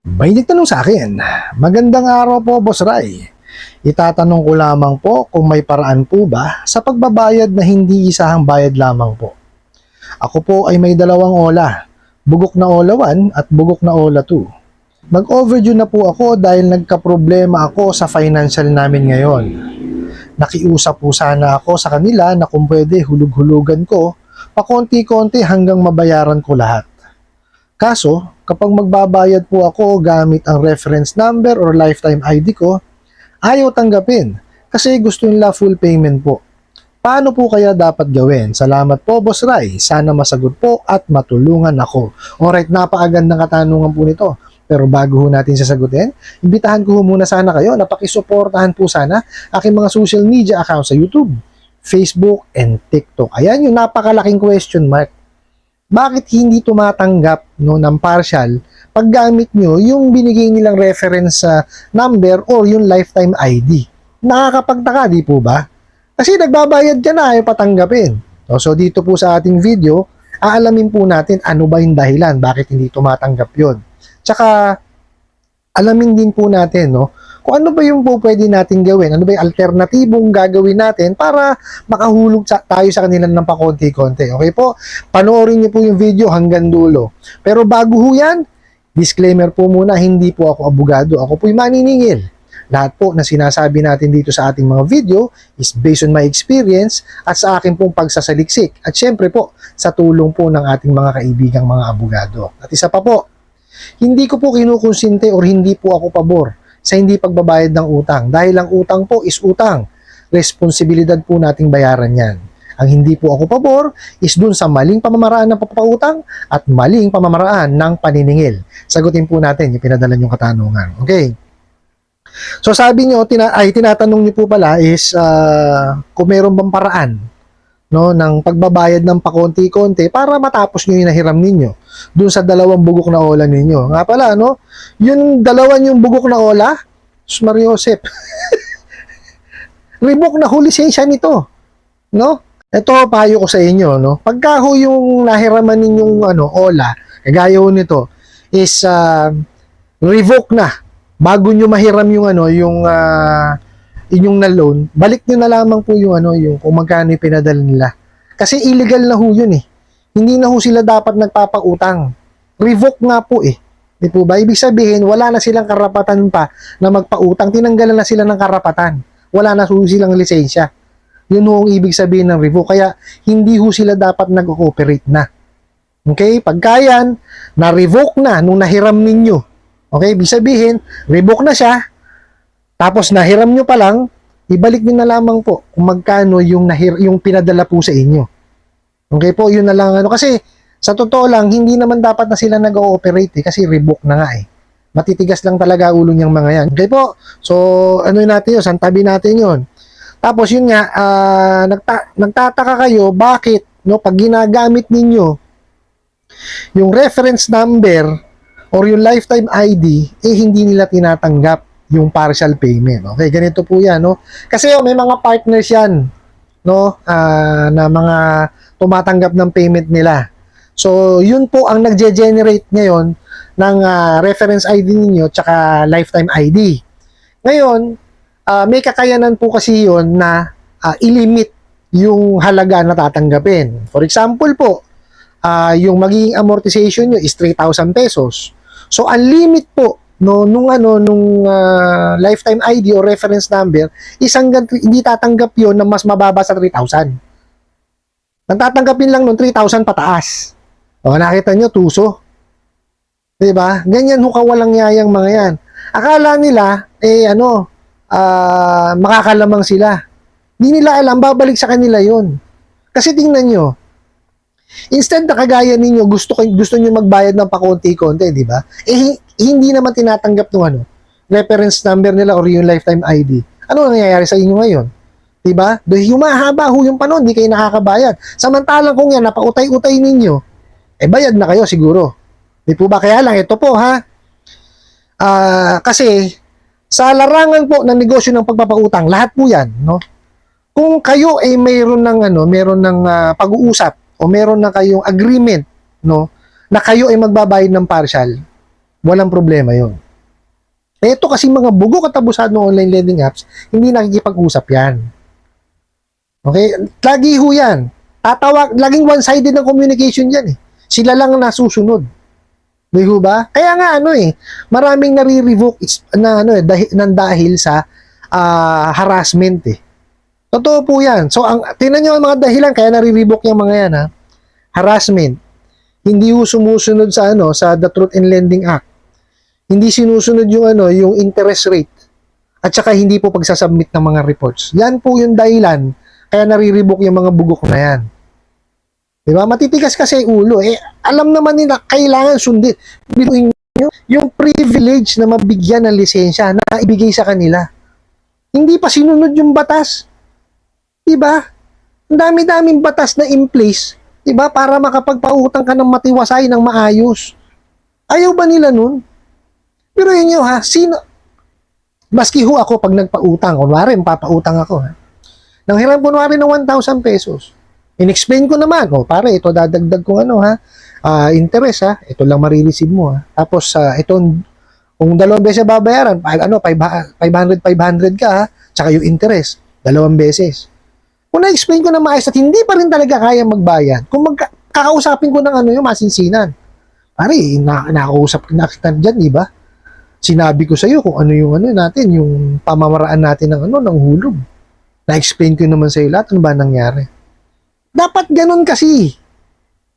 May nagtanong sa akin, magandang araw po, Boss Ray. Itatanong ko lamang po kung may paraan po ba sa pagbabayad na hindi isahang bayad lamang po. Ako po ay may dalawang ola, bugok na ola 1 at bugok na ola 2. Nag-overdue na po ako dahil nagkaproblema ako sa financial namin ngayon. Nakiusap po sana ako sa kanila na kung pwede hulug-hulugan ko, pakonti-konti hanggang mabayaran ko lahat. Kaso, kapag magbabayad po ako gamit ang reference number or lifetime ID ko, ayaw tanggapin kasi gusto nila full payment po. Paano po kaya dapat gawin? Salamat po, Boss Ray. Sana masagot po at matulungan ako. Alright, napakagandang katanungan po nito. Pero bago ho natin sasagutin, imbitahan ko ho muna sana kayo na pakisuportahan po sana aking mga social media accounts sa YouTube, Facebook, and TikTok. Ayan yung napakalaking question mark. Bakit hindi tumatanggap ng partial paggamit nyo yung binigay nilang reference number or yung lifetime ID? Nakakapagtaka, di po ba? Kasi nagbabayad ka na, ayaw patanggapin. So dito po sa ating video, aalamin po natin ano ba yung dahilan, bakit hindi tumatanggap yun. Tsaka, alamin din po natin, kung ano ba yung po pwede natin gawin, ano ba yung alternatibong gagawin natin para makahulog tayo sa kanila ng pakonti-konti. Okay po? Panoorin niyo po yung video hanggang dulo. Pero bago ho yan, disclaimer po muna, hindi po ako abogado. Ako po'y maniningil. Lahat po na sinasabi natin dito sa ating mga video is based on my experience at sa akin pong pagsasaliksik. At syempre po, sa tulong po ng ating mga kaibigang mga abogado. At isa pa po, hindi ko po kinukonsinte or hindi po ako pabor sa hindi pagbabayad ng utang. Dahil ang utang po is utang. Responsibilidad po nating bayaran yan. Ang hindi po ako pabor is dun sa maling pamamaraan ng papautang at maling pamamaraan ng paniningil. Sagutin po natin yung pinadala yung katanungan. Okay? So sabi nyo, tinatanong nyo po pala is kung meron bang paraan ng pagbabayad ng pakonti-konti para matapos nyo yung nahiram ninyo dun sa dalawang bugok na ola ninyo. Nga pala, yung dalawa yung bugok na ola, Mario Josep, revoke na ho lisensya nito. Ito, payo ko sa inyo, pagka ho yung nahiraman ninyong ola, kagaya ho nito, is revoke na. Bago nyo mahiram yung inyong na loan, balik nyo na lamang po yung yung kung magkano yung pinadala nila. Kasi illegal na ho yun eh. Hindi na ho sila dapat nagpapautang. Revoke nga po eh. Di po ba? Ibig sabihin, wala na silang karapatan pa na magpautang. Tinanggalan na sila ng karapatan. Wala na ho silang lisensya. Yun ho ang ibig sabihin ng revoke. Kaya hindi ho sila dapat nag-cooperate na. Okay? Pagka yan, na-revoke na nung nahiram ninyo. Okay? Ibig sabihin, revoke na siya. Tapos nahiram nyo pa lang, ibalik nyo na lamang po kung magkano yung pinadala po sa inyo. Okay po, yun na lang. Kasi sa totoo lang, hindi naman dapat na sila nag-ooperate kasi revoke na nga eh. Matitigas lang talaga ulo niyang mga yan. Okay po, so natin yun, santabi natin yun. Tapos yun nga, nagtataka kayo, bakit pag ginagamit ninyo yung reference number or yung lifetime ID, hindi nila tinatanggap yung partial payment. Okay, ganito po yan, Kasi may mga partners yan, na mga tumatanggap ng payment nila. So, yun po ang nagge-generate ngayon ng reference ID ninyo tsaka lifetime ID. Ngayon, may kakayanan po kasi yun na i-limit yung halaga na tatanggapin. For example po, yung magiging amortization nyo is 3,000 pesos. So, ang limit po nung lifetime ID o reference number is hindi tatanggap yon na mas mababa sa 3,000. Nagtatanggapin lang nung 3,000 pataas. O, nakita nyo, tuso. Diba? Ganyan ho kawalang yayang mga yan. Akala nila, makakalamang sila. Hindi nila alam, babalik sa kanila yon. Kasi tingnan nyo, instead na kagaya ninyo, gusto nyo magbayad ng pakonti-konti, di ba? Hindi naman tinatanggap ng reference number nila or yung lifetime ID. Ano nangyayari sa inyo ngayon? Di ba? Humahaba ho yung panahon, di kayo nakakabayad. Samantalang kung yan, napautay-utay ninyo, bayad na kayo siguro. Di po ba? Kaya lang, ito po ha. Kasi, sa larangan po ng negosyo ng pagpapautang, lahat po yan, Kung kayo ay mayroon ng pag-uusap o meron na kayong agreement, na kayo ay magbabayad ng partial, walang problema yon. Ito kasi mga bugo katabusan ng online lending apps, hindi nakikipag-usap yan. Okay? Lagi ho yan. Laging one-sided ng communication yan eh. Sila lang ang nasusunod. Di ho ba? Kaya nga maraming nare-revoke dahil sa harassment eh. Totoo po yan. So, tingnan nyo ang mga dahilan kaya nare-revoke yung mga yan ha. Harassment. Hindi ho sumusunod sa The Truth in Lending Act. Hindi sinusunod yung interest rate. At saka hindi po pagsasubmit ng mga reports. Yan po yung dahilan kaya nare-revoke yung mga bugok na yan. Diba? Matitigas kasi ulo. Alam naman nila, kailangan sundin. Biruin nyo, yung privilege na mabigyan ng lisensya na ibigay sa kanila. Hindi pa sinunod yung batas. Diba? Ang dami-daming batas na in place. Diba? Para makapagpautang ka ng matiwasay ng maayos. Ayaw ba nila nun? Pero yun ha, maski ho ako pag nagpautang, kunwari, papautang ako ha. Nang hiram kunwari ng 1,000 pesos. In-explain ko naman, pare, ito dadagdag kong interest ha, ito lang marireceive mo ha. Tapos, kung 2 beses babayaran, 500 ka ha, tsaka yung interest, 2 beses. Kung na-explain ko na maayos at hindi pa rin talaga kaya magbayad, kung kakausapin ko ng yung masinsinan. Pare, nakausap na kita dyan, di ba? Sinabi ko sa iyo kung ano yung natin, yung pamamaraan natin ng hulog. Na-explain ko naman sa iyo lahat, ano ba nangyari? Dapat ganun kasi.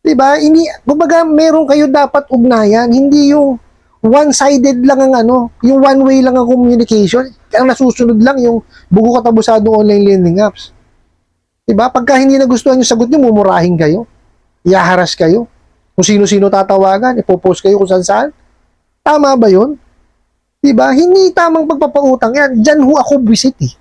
'Di ba? Kumbaga meron kayo dapat ugnayan, hindi yung one-sided lang ang yung one way lang ang communication. Ang nasusunod lang yung bugo katabusadong online lending apps. 'Di ba? Pagka hindi nagustuhan yung sagot niyo, mumurahin kayo. Iaharas kayo. Kung sino-sino tatawagan, ipopost kayo kung saan-saan. Tama ba 'yun? 'Di ba? Hindi tamang pagpapautang yan. Diyan ho ako visit eh.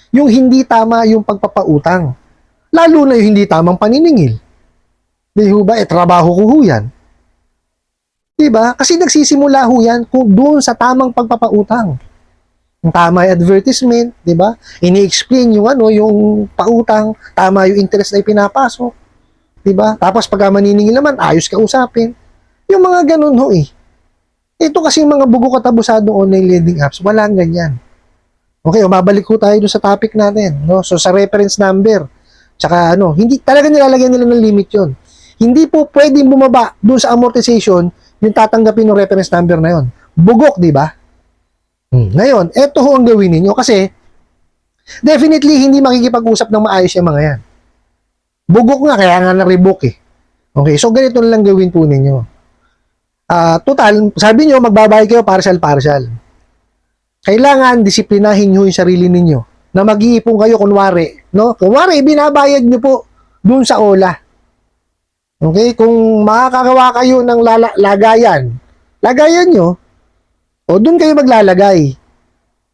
Yung hindi tama yung pagpapautang. Lalo na yung hindi tamang paniningil. Di ho ba? Trabaho ko ho yan. Di ba? Kasi nagsisimula ho yan kung doon sa tamang pagpapautang. Yung tama yung advertisement, di ba? Ini-explain yung pautang, tama yung interest na ipinapasok. Di ba? Tapos pagka maniningil naman, ayos ka usapin. Yung mga ganun ho eh. Ito kasi yung mga bugo katabusadong online lending apps, walang ganyan. Okay, mabalik ho tayo doon sa topic natin. No? So sa reference number, tsaka hindi talaga nilalagyan nila ng limit yon. Hindi po pwedeng bumaba doon sa amortization yung tatanggapin ng reference number na yon. Bugok, di ba? Ngayon, eto ho ang gawin niyo kasi definitely hindi makikipag-usap ng maayos yung mga yan. Bugok nga, kaya nga na-revoke eh. Okay, so ganito na lang gawin po ninyo. Total, sabi nyo, magbabayad kayo partial-partial. Kailangan disiplinahin nyo yung sarili ninyo na mag-iipon kayo kunwari, no? Kunwari, binabayad nyo po dun sa OLA. Okay? Kung makakagawa kayo ng lagayan nyo, dun kayo maglalagay.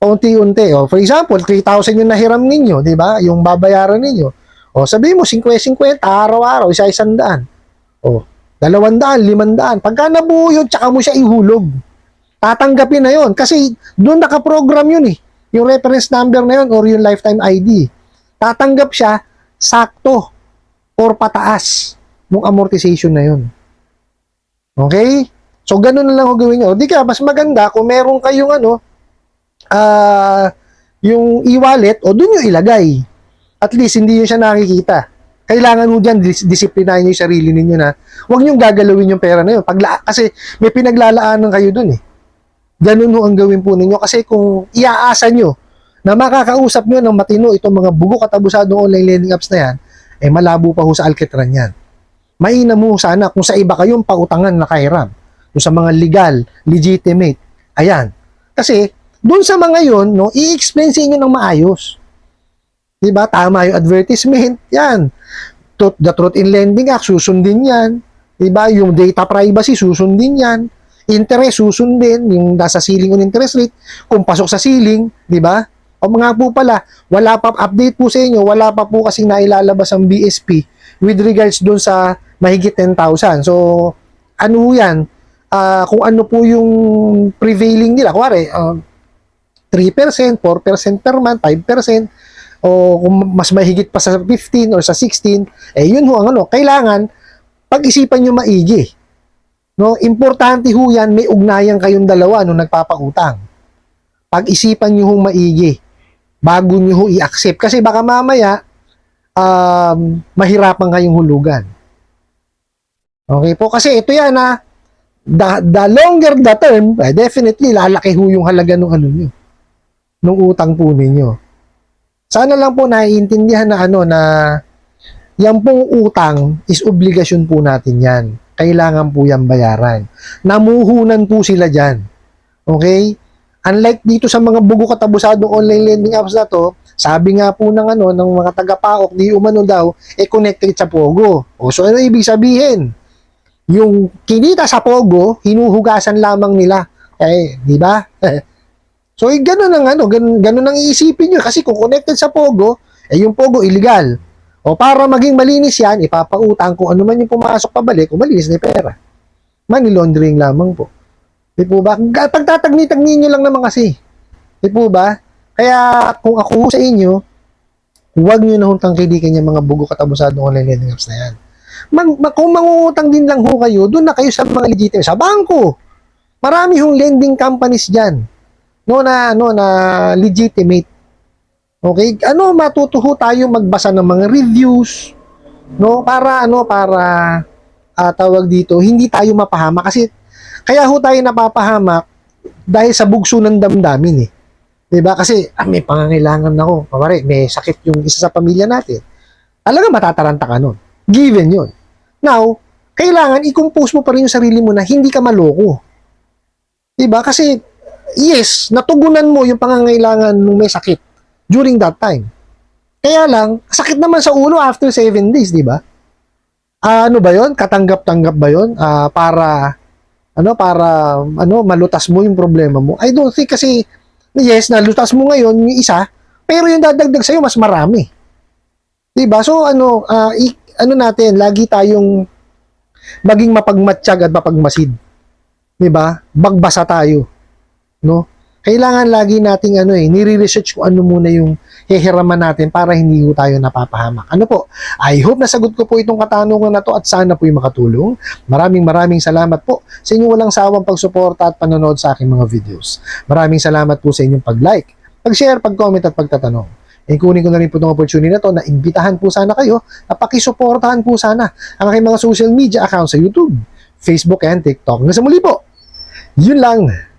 Unti-unti. For example, 3,000 yung nahiram ninyo, di ba? Yung babayaran ninyo. Sabihin mo, 50-50, araw-araw, isa-100. 200, 500. Pagka nabuo yun, tsaka mo siya ihulog. Tatanggapin na yun. Kasi doon nakaprogram yun eh. Yung reference number na yun or yung lifetime ID. Tatanggap siya sakto or pataas ng amortization na yun. Okay? So, ganun na lang ang gawin nyo. Di ka, mas maganda kung meron kayong yung e-wallet, doon nyo ilagay. At least, hindi yun siya nakikita. Kailangan mo dyan, disiplinahin nyo yung sarili ninyo na huwag nyo gagalawin yung pera na yun. Kasi may pinaglalaanan kayo dun eh. Ganun ho ang gawin po ninyo. Kasi kung iaasa nyo na makakausap nyo ng matino itong mga bugo katabusadong online lending apps na yan, malabo pa ho sa alketran yan. Mainam mo sana kung sa iba kayong pautangan na kahiram. Kung sa mga legal, legitimate. Ayan. Kasi, doon sa mga yon, i-explain sa inyo ng maayos. Diba? Tama yung advertisement. Yan. The Truth in Lending Act, susundin yan. Diba? Yung data privacy, susundin yan. Interest, susundin. Yung nasa ceiling on interest rate. Kung pasok sa ceiling, diba? O mga po pala, wala pa, update po sa inyo, wala pa po kasing nailalabas ang BSP with regards doon sa mahigit 10,000. So, ano yan? Kung ano po yung prevailing nila. Kuwari, 3%, 4% per month, 5%, o kung mas mahigit pa sa 15 or sa 16, yun ho ang kailangan pag-isipan nyo maigi. No, importante ho yan, may ugnayan kayong dalawa nung nagpapautang. Pag-isipan nyo hong maigi bago nyo ho i-accept. Kasi baka mamaya, mahirapan kayong hulugan. Okay po? Kasi ito yan the longer the term, definitely lalaki ho yung halaga ng ano nyo, nung utang po ninyo. Sana lang po naiintindihan na na yan pong utang is obligasyon po natin yan. Kailangan po yan bayaran. Namuhunan po sila dyan. Okay? Unlike dito sa mga bugo katabusadong online lending apps na to, sabi nga po ng ng mga taga-PAOK, di umano daw, connected sa Pogo. O so ano ibig sabihin? Yung kinita sa Pogo, hinuhugasan lamang nila. Di ba? So ganun ang iisipin nyo kasi kung connected sa Pogo, yung Pogo illegal. O para maging malinis yan, ipapautang kung ano man yung pumasok pabalik, kung malinis na pera. Money laundering lamang po. Di po ba? Pagtatagni-tagni nyo lang naman kasi. Di po ba? Kaya kung ako sa inyo, huwag nyo na hong tangkilikin yung mga bugo katabusadong online lending apps na yan. Kung mangungutang din lang ho kayo, doon na kayo sa mga legitimate. Sa bangko, marami hong lending companies dyan. Na legitimate. Okay? Matutuho tayo magbasa ng mga reviews, no? Para tawag dito, hindi tayo mapahamak kasi kaya ho tayo napapahamak dahil sa bugso ng damdamin 'Di ba? Kasi may pangangailangan ako. Pare, may sakit yung isa sa pamilya natin. Talaga matataranta ka nun. Given 'yun. Now, kailangan i-compose mo pa rin yung sarili mo na hindi ka maloko. 'Di ba? Kasi yes, natugunan mo yung pangangailangan ng may sakit during that time. Kaya lang, sakit naman sa ulo after 7 days, di ba? Ano ba yon? Katanggap-tanggap ba yon? Para malutas mo yung problema mo. I don't think kasi, yes, nalutas mo ngayon yung isa, pero yung dadagdag sa'yo mas marami. Di ba? So, natin, lagi tayong maging mapagmatsyag at mapagmasid. Di ba? Bagbasa tayo. No? Kailangan lagi nating nire-research kung ano muna yung hehiraman natin para hindi po tayo napapahamak. Ano po? I hope nasagot ko po itong katanungan na to at sana po yung makatulong. Maraming salamat po sa inyong walang sawang pagsuporta at panonood sa aking mga videos. Maraming salamat po sa inyong pag-like, pag-share, pag-comment at pagtatanong. Kunin ko na rin po itong opportunity na to na imbitahan po sana kayo na pakisuportahan po sana ang aking mga social media accounts sa YouTube, Facebook, and TikTok. Hanggang sa muli po, yun lang.